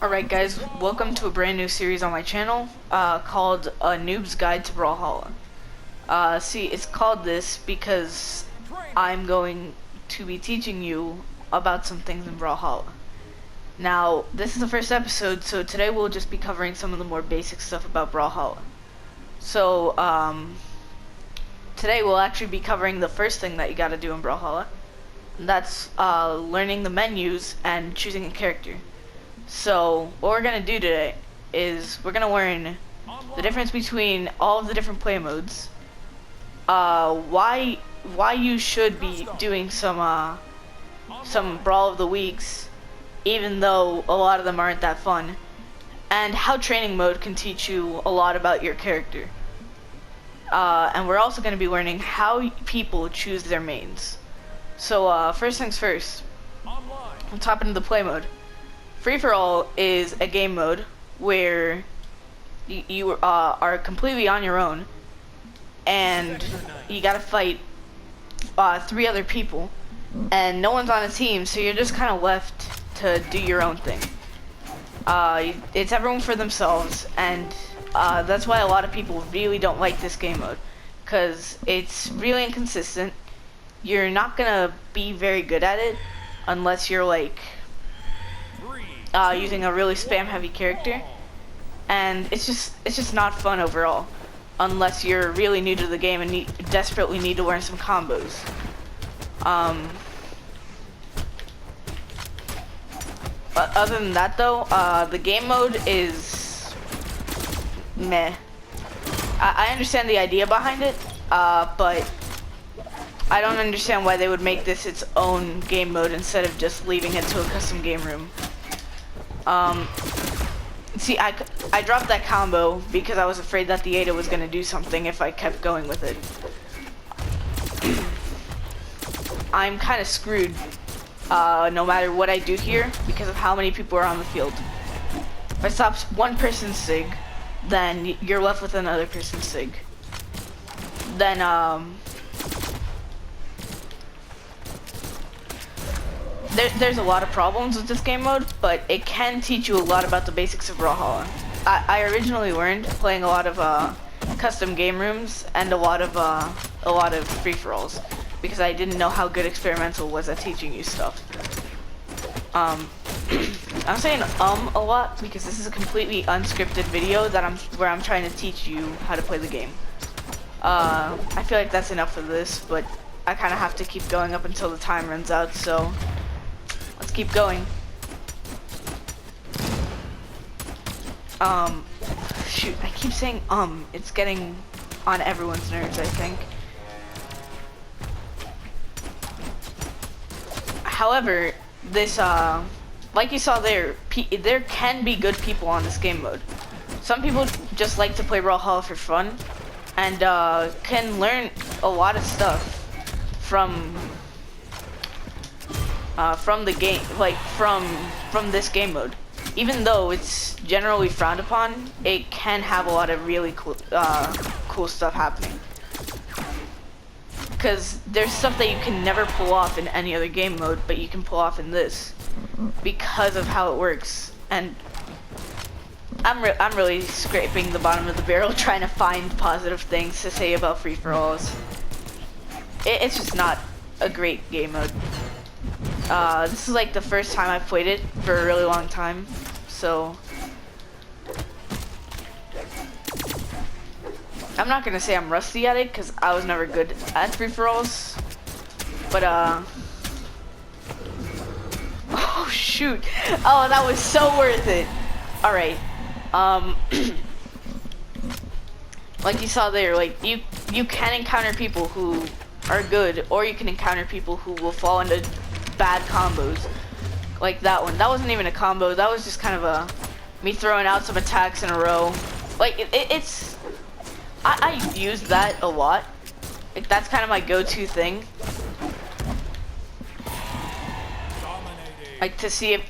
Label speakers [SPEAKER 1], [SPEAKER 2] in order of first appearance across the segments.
[SPEAKER 1] Alright guys, welcome to a brand new series on my channel called A Noob's Guide to Brawlhalla. See, it's called this because I'm going to be teaching you about some things in Brawlhalla. Now, this is the first episode, so today we'll just be covering some of the more basic stuff about Brawlhalla. So, today we'll actually be covering the first thing that you gotta do in Brawlhalla. And that's learning the menus and choosing a character. So what we're gonna do today is we're gonna learn the difference between all of the different play modes, why you should be doing some Brawl of the Weeks, even though a lot of them aren't that fun, and how training mode can teach you a lot about your character. And we're also gonna be learning how people choose their mains. So first things first, let's hop into the play mode. Free-for-all is a game mode where you are completely on your own, and you gotta fight 3 other people, and no one's on a team, so you're just kind of left to do your own thing. It's everyone for themselves, and that's why a lot of people really don't like this game mode, because it's really inconsistent. You're not gonna be very good at it unless you're like using a really spam heavy character, and it's just not fun overall unless you're really new to the game and desperately need to learn some combos. But other than that though, the game mode is meh. I understand the idea behind it, but I don't understand why they would make this its own game mode instead of just leaving it to a custom game room. See, I dropped that combo because I was afraid that the Ada was gonna do something if I kept going with it. I'm kind of screwed no matter what I do here because of how many people are on the field. If I stop one person's SIG, then you're left with another person's SIG. Then there's a lot of problems with this game mode, but it can teach you a lot about the basics of Brawlhalla. I originally learned playing a lot of custom game rooms and a lot of free-for-alls because I didn't know how good experimental was at teaching you stuff. I'm saying a lot because this is a completely unscripted video that where I'm trying to teach you how to play the game. I feel like that's enough of this, but I kind of have to keep going up until the time runs out, so let's keep going. Shoot, I keep saying it's getting on everyone's nerves, I think. However, this like you saw there can be good people on this game mode. Some people just like to play Brawlhalla for fun and can learn a lot of stuff from the game, like from this game mode. Even though it's generally frowned upon, it can have a lot of really cool stuff happening. Because there's stuff that you can never pull off in any other game mode, but you can pull off in this because of how it works. And I'm really scraping the bottom of the barrel trying to find positive things to say about free-for-alls. It's just not a great game mode. This is like the first time I've played it for a really long time, so I'm not gonna say I'm rusty at it because I was never good at free-for-alls, but oh shoot, oh that was so worth it. All right, like you saw there, like you can encounter people who are good, or you can encounter people who will fall into bad combos, like that one. That wasn't even a combo. That was just kind of me throwing out some attacks in a row. Like I use that a lot. Like that's kind of my go-to thing. Like to see if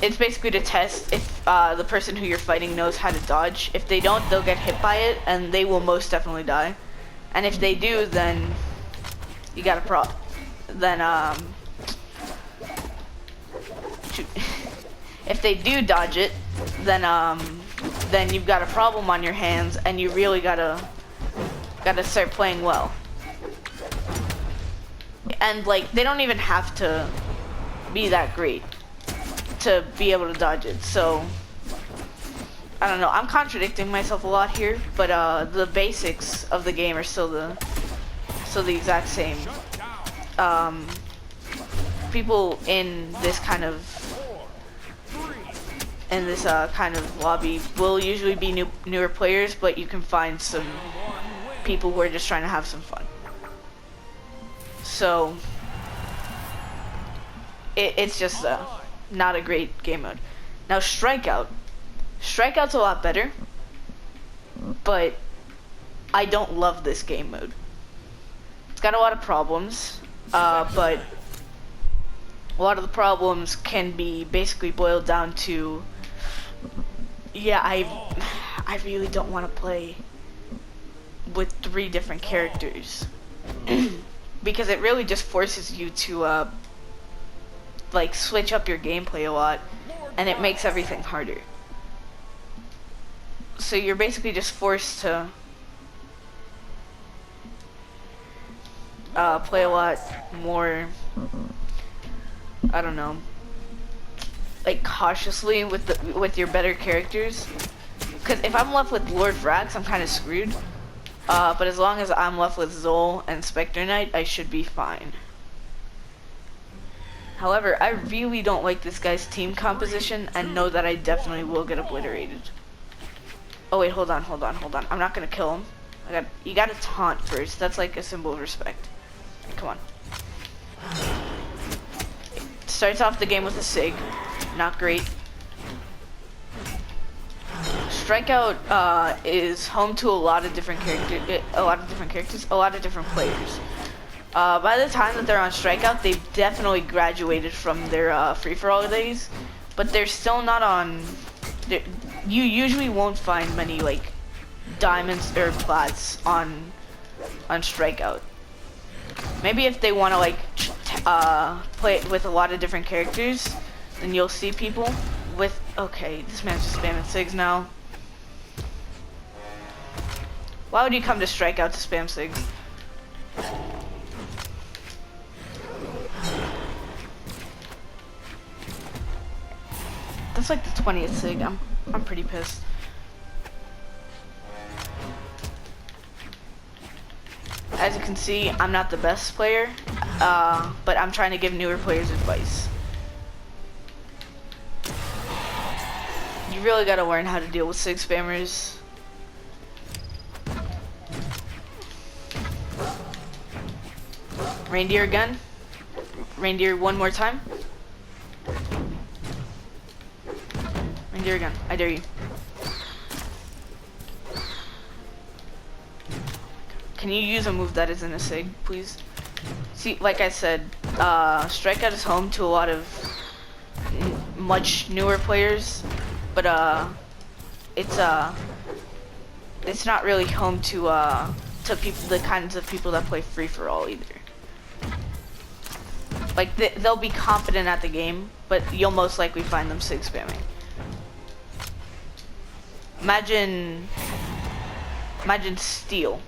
[SPEAKER 1] it's basically to test if the person who you're fighting knows how to dodge. If they don't, they'll get hit by it, and they will most definitely die. And if they do, then you got a then shoot. If they do dodge it, then you've got a problem on your hands, and you really gotta start playing well. And like, they don't even have to be that great to be able to dodge it. So I don't know, I'm contradicting myself a lot here, but the basics of the game are still the exact same. People in this kind of lobby will usually be newer players, but you can find some people who are just trying to have some fun. So it's just not a great game mode. Now Strikeout's a lot better, but I don't love this game mode. It's got a lot of problems, but a lot of the problems can be basically boiled down to, yeah, I really don't want to play with 3 different characters because it really just forces you to like switch up your gameplay a lot, and it makes everything harder. So you're basically just forced to play a lot more, I don't know, like cautiously with your better characters. Because if I'm left with Lord Vrax, I'm kind of screwed. But as long as I'm left with Zol and Spectre Knight, I should be fine. However, I really don't like this guy's team composition, and know that I definitely will get obliterated. Oh wait, hold on. I'm not gonna kill him. You gotta taunt first. That's like a symbol of respect. Come on. Starts off the game with a Sig. Not great. Strikeout is home to a lot of different characters, a lot of different players. By the time that they're on Strikeout, they've definitely graduated from their free-for-all days, but they're still not on. You usually won't find many like diamonds or plats on Strikeout. Maybe if they want to like play with a lot of different characters, then you'll see people with. Okay, this man's just spamming Sigs now. Why would you come to Strikeout to spam Sigs? That's like the 20th Sig. I'm pretty pissed. As you can see, I'm not the best player, but I'm trying to give newer players advice. You really gotta learn how to deal with Sig spammers. Reindeer again. Reindeer one more time. Reindeer again. I dare you. Can you use a move that isn't a Sig, please? See, like I said, Strikeout is home to a lot of much newer players, but it's not really home to people, the kinds of people that play free for all either. Like they'll be confident at the game, but you'll most likely find them Sig spamming. Imagine Steel.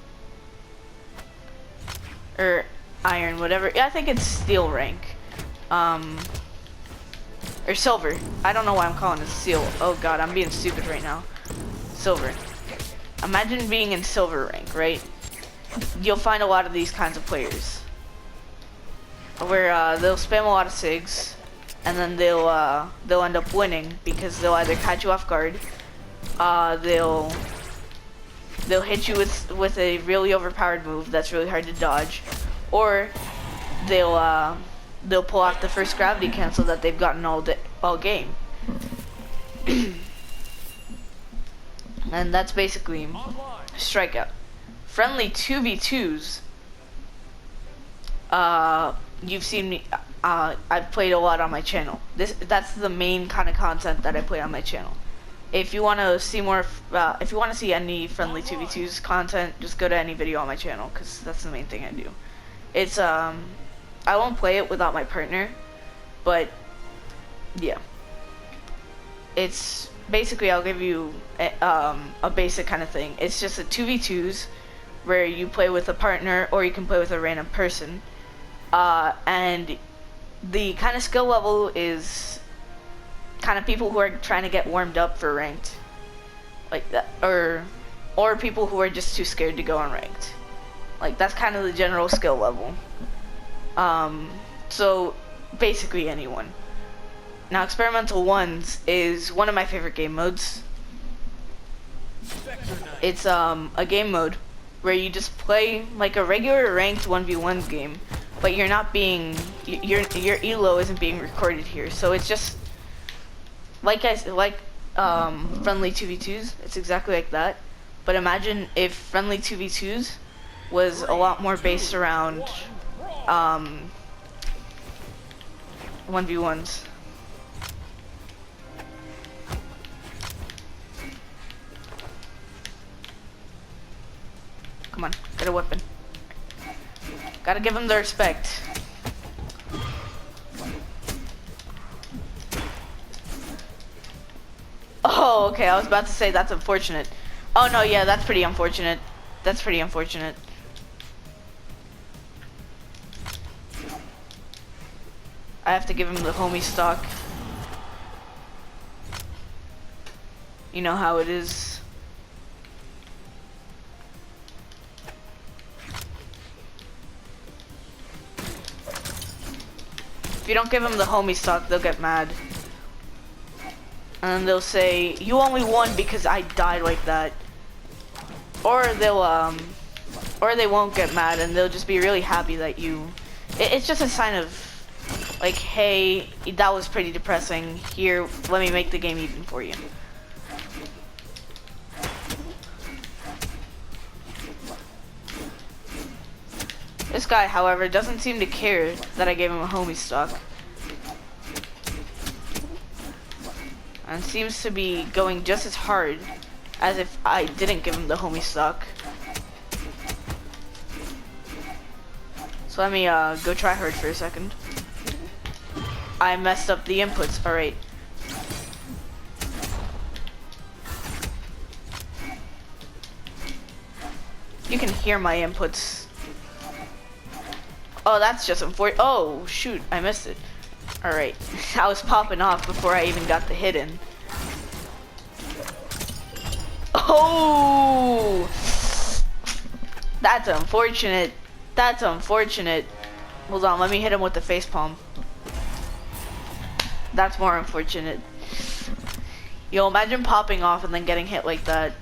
[SPEAKER 1] Or Iron, whatever. Yeah, I think it's Steel rank. Or Silver. I don't know why I'm calling it Steel. Oh god, I'm being stupid right now. Silver. Imagine being in Silver rank, right? You'll find a lot of these kinds of players. Where they'll spam a lot of Sigs, and then they'll end up winning because they'll either catch you off guard, they'll hit you with a really overpowered move that's really hard to dodge, or they'll pull off the first gravity cancel that they've gotten all game. And that's basically Strikeout. Friendly 2v2s. You've seen me. I've played a lot on my channel. That's the main kind of content that I play on my channel. If you want to see more, if you want to see any friendly 2v2s content, just go to any video on my channel, because that's the main thing I do. It's I won't play it without my partner, but yeah, it's basically I'll give you a basic kind of thing. It's just a 2v2s where you play with a partner or you can play with a random person. And the kind of skill level is kind of people who are trying to get warmed up for ranked, like that, or people who are just too scared to go on ranked. Like that's kind of the general skill level. So basically anyone. Now experimental ones is one of my favorite game modes. It's a game mode where you just play like a regular ranked 1v1 game, but you're not being your elo isn't being recorded here. So it's just like friendly 2v2s. It's exactly like that. But imagine if friendly 2v2s was a lot more based around 1v1s. Come on, get a weapon. Gotta give them the respect. Oh, okay, I was about to say that's unfortunate. Oh no, yeah, that's pretty unfortunate. That's pretty unfortunate. I have to give him the homie stock. You know how it is. If you don't give them the homie stock, they'll get mad. And they'll say, you only won because I died like that. Or or they won't get mad and they'll just be really happy that you, it's just a sign of, like, hey, that was pretty depressing. Here, let me make the game even for you. This guy, however, doesn't seem to care that I gave him a homie stock. And seems to be going just as hard as if I didn't give him the homie stock. So let me go try hard for a second. I messed up the inputs, alright. You can hear my inputs. Oh, that's just unfortunate. Oh, shoot, I missed it. Alright, I was popping off before I even got the hit in. Oh! That's unfortunate. That's unfortunate. Hold on, let me hit him with the facepalm. That's more unfortunate. Yo, imagine popping off and then getting hit like that.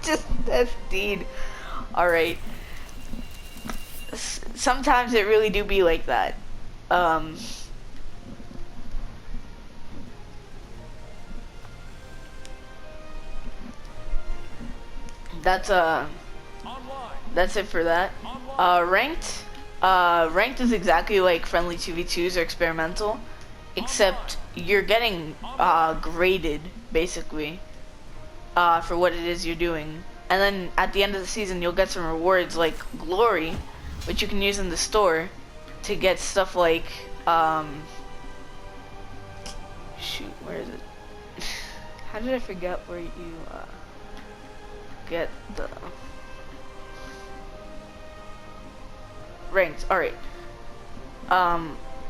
[SPEAKER 1] Just FD'd. Alright. Sometimes it really do be like that. That's it for that. Ranked. Ranked is exactly like friendly 2v2s or experimental, except you're getting graded basically for what it is you're doing. And then at the end of the season, you'll get some rewards like glory, which you can use in the store to get stuff like shoot, where is it? How did I forget where you get the ranked? Alright.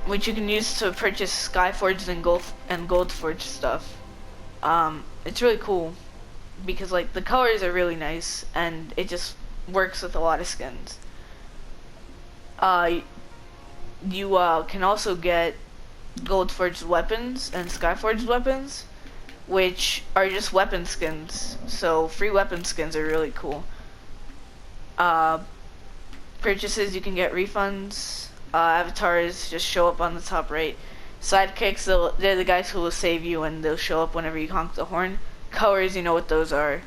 [SPEAKER 1] Which you can use to purchase Skyforged and Goldforged stuff. It's really cool because like the colors are really nice and it just works with a lot of skins. You can also get Goldforged weapons and Skyforged weapons, which are just weapon skins. So free weapon skins are really cool. Purchases, you can get refunds. Avatars just show up on the top right. Sidekicks, they're the guys who will save you and they'll show up whenever you honk the horn. Colors, you know what those are.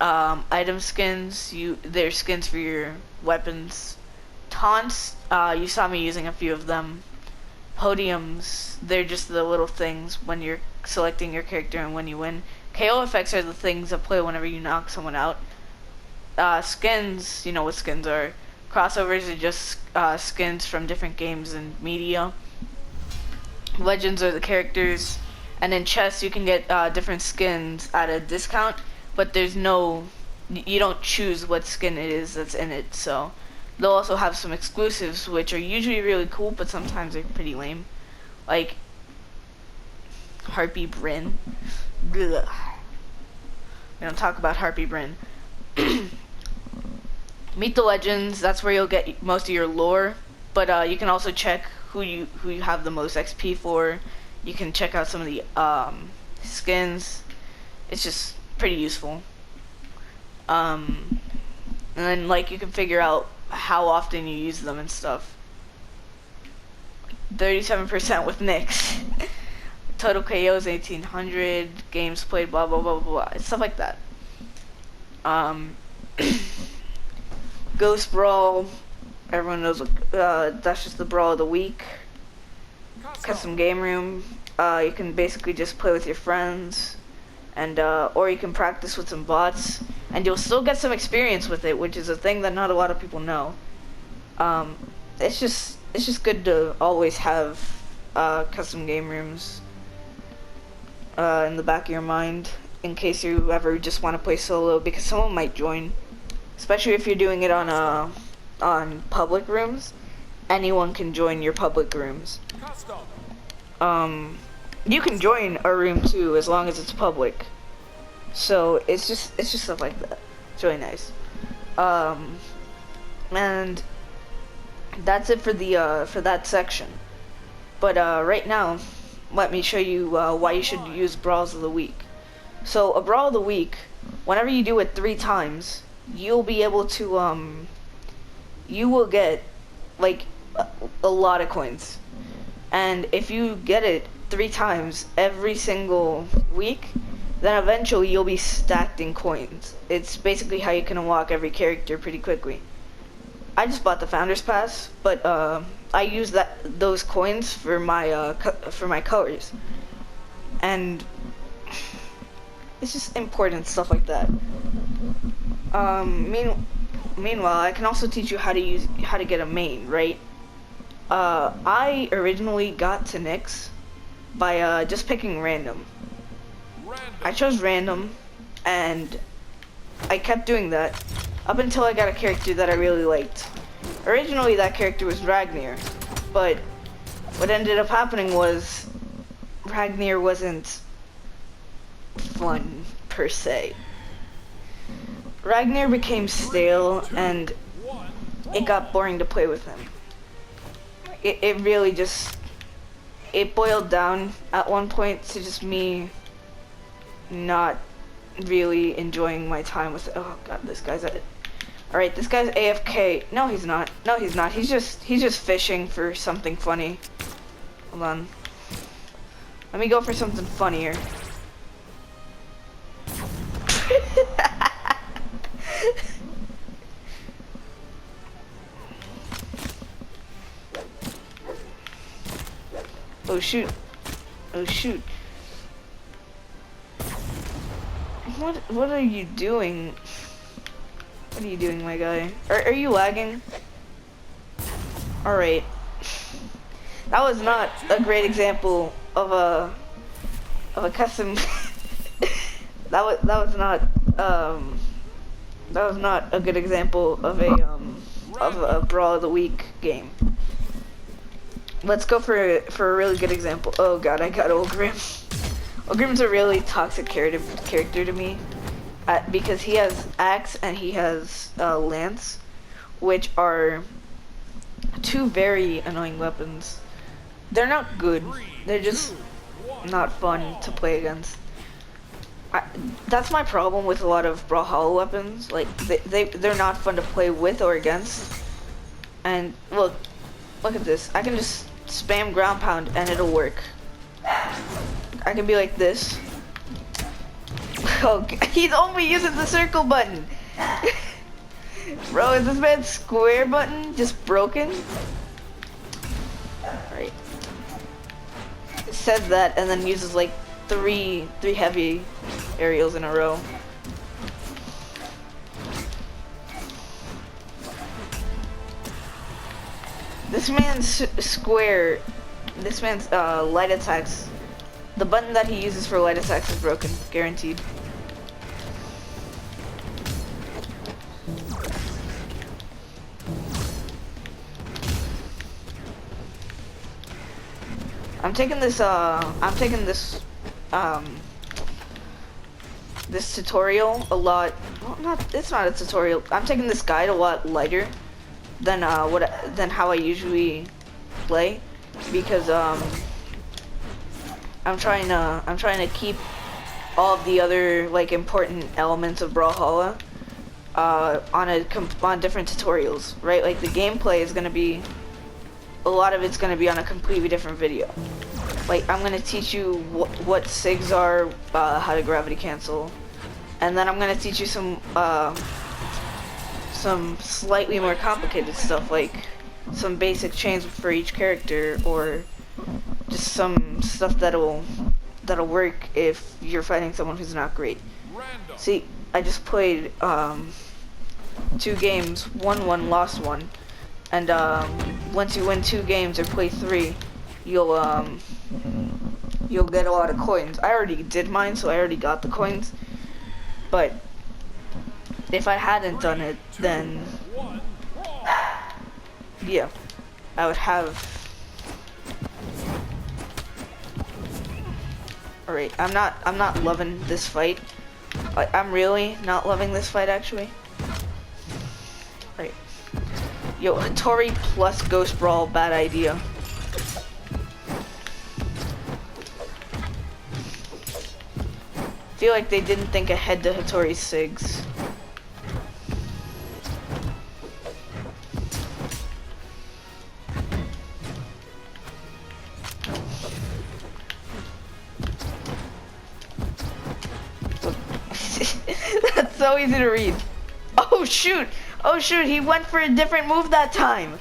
[SPEAKER 1] Item skins, they're skins for your weapons. Taunts, you saw me using a few of them. Podiums, they're just the little things when you're selecting your character and when you win. KO effects are the things that play whenever you knock someone out. skins, you know what skins are. Crossovers are just skins from different games and media. Legends are the characters, and in chess you can get different skins at a discount, but there's no, you don't choose what skin it is that's in it. So they'll also have some exclusives, which are usually really cool, but sometimes they're pretty lame, like Harpy Bryn. Ugh. We don't talk about Harpy Bryn. Meet the Legends. That's where you'll get most of your lore, but you can also check who you have the most XP for. You can check out some of the skins. It's just pretty useful. And then like you can figure out how often you use them and stuff. 37% with Nyx. Total KOs 1800. Games played, blah blah blah blah blah. Stuff like that. Ghost Brawl. Everyone knows that's just the Brawl of the Week. Custom Game Room. You can basically just play with your friends, and or you can practice with some bots, and you'll still get some experience with it, which is a thing that not a lot of people know. It's just good to always have custom game rooms in the back of your mind in case you ever just want to play solo, because someone might join, especially if you're doing it on public rooms. Anyone can join your public rooms. You can join a room too as long as it's public. So it's just stuff like that. It's really nice. And that's it for the for that section. But right now, let me show you why you should use Brawls of the Week. So a Brawl of the Week, whenever you do it 3 times, you'll be able to you will get like a lot of coins. And if you get it 3 times every single week, then eventually you'll be stacked in coins. It's basically how you can unlock every character pretty quickly. I just bought the Founder's Pass, but I use those coins for my colors, and it's just important stuff like that. Meanwhile, I can also teach you how to get a main, right? I originally got to Nyx by just picking random. I chose random, and I kept doing that up until I got a character that I really liked. Originally, that character was Ragnar, but what ended up happening was Ragnar wasn't fun per se. Ragnar became stale, and it got boring to play with him. It really just, it boiled down at one point to just me not really enjoying my time with it. Oh god, this guy's at it. Alright, this guy's AFK. No, he's not. No, he's not. He's just fishing for something funny. Hold on. Let me go for something funnier. Oh shoot. Oh shoot. What are you doing? What are you doing, my guy? Are you lagging? Alright. That was not a great example of a custom that was not a good example of a Brawl of the Week game. Let's go for a really good example. Oh god, I got Olgrim. Olgrim's a really toxic character to me, because he has Axe and he has Lance, which are 2 very annoying weapons. They're not good. They're just not fun to play against. That's my problem with a lot of Brawlhalla weapons. Like they're not fun to play with or against. And look at this. I can just spam ground pound and it'll work. I can be like this. Oh, he's only using the circle button. Bro, is this man's square button just broken? Alright. It says that and then uses like three heavy aerials in a row. This man's square, this man's light attacks, the button that he uses for light attacks is broken, guaranteed. I'm taking this this tutorial a lot, well, it's not a tutorial, I'm taking this guide a lot lighter than how I usually play, because I'm trying to keep all of the other like important elements of Brawlhalla on different tutorials, right? Like the gameplay is gonna be, a lot of it's gonna be on a completely different video. Like I'm gonna teach you what SIGs are, how to gravity cancel, and then I'm gonna teach you some slightly more complicated stuff, like some basic chains for each character, or just some stuff that'll work if you're fighting someone who's not great. See, I just played 2 games, won 1, lost 1, and once you win 2 games or play 3, you'll get a lot of coins. I already did mine, so I already got the coins, but if I hadn't done it, then yeah, I would have. Alright, I'm not loving this fight. I'm really not loving this fight, actually. Right. Yo, Hattori plus Ghost Brawl, bad idea. Feel like they didn't think ahead to Hattori's SIGs. That's so easy to read. Oh shoot! Oh shoot, he went for a different move that time.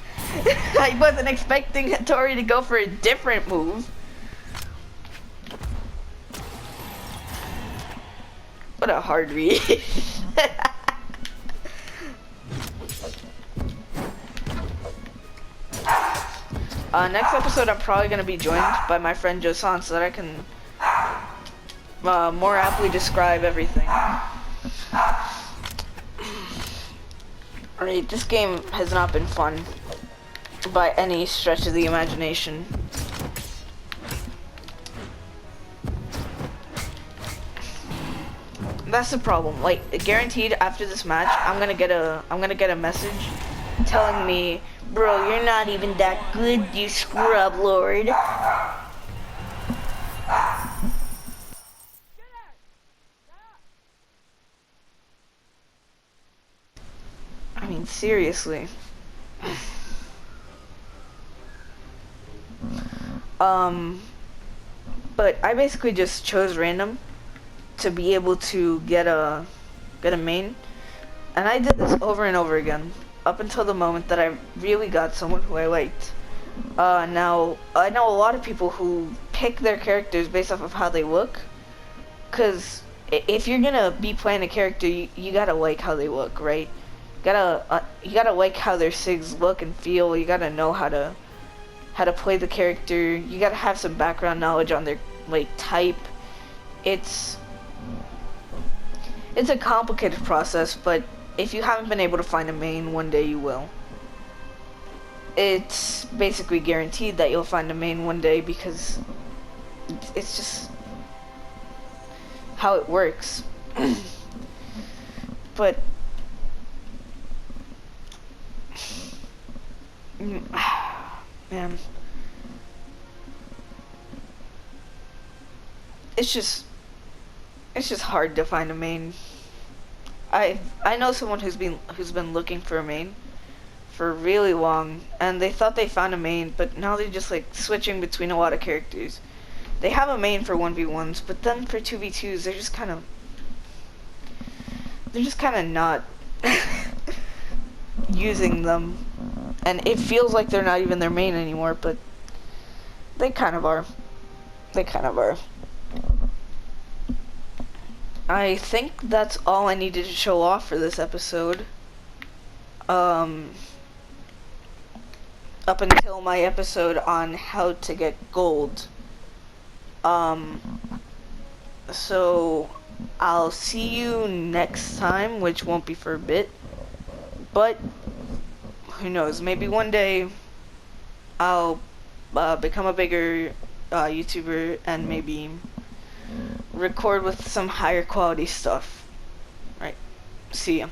[SPEAKER 1] I wasn't expecting Hattori to go for a different move. What a hard read. Next episode I'm probably going to be joined by my friend Josan so that I can more aptly describe everything. Alright, this game has not been fun by any stretch of the imagination. That's the problem. Like, guaranteed after this match, I'm gonna get a message telling me, bro, you're not even that good, you scrub lord. I mean, seriously. But I basically just chose random to be able to get a main, and I did this over and over again up until the moment that I really got someone who I liked. Now I know a lot of people who pick their characters based off of how they look, because if you're gonna be playing a character, you gotta like how they look, right? You gotta like how their SIGs look and feel. You gotta know how to play the character. You gotta have some background knowledge on their like type. It's a complicated process, but if you haven't been able to find a main, one day you will. It's basically guaranteed that you'll find a main one day, because it's just how it works. But man, it's just hard to find a main. I know someone who's been looking for a main for really long, and they thought they found a main, but now they're just like switching between a lot of characters. They have a main for 1v1s, but then for 2v2s they're just kind of not using them, and it feels like they're not even their main anymore, but they kind of are. I think that's all I needed to show off for this episode. up until my episode on how to get gold. So I'll see you next time, which won't be for a bit, but who knows, maybe one day I'll become a bigger YouTuber and maybe record with some higher quality stuff. Right, see ya.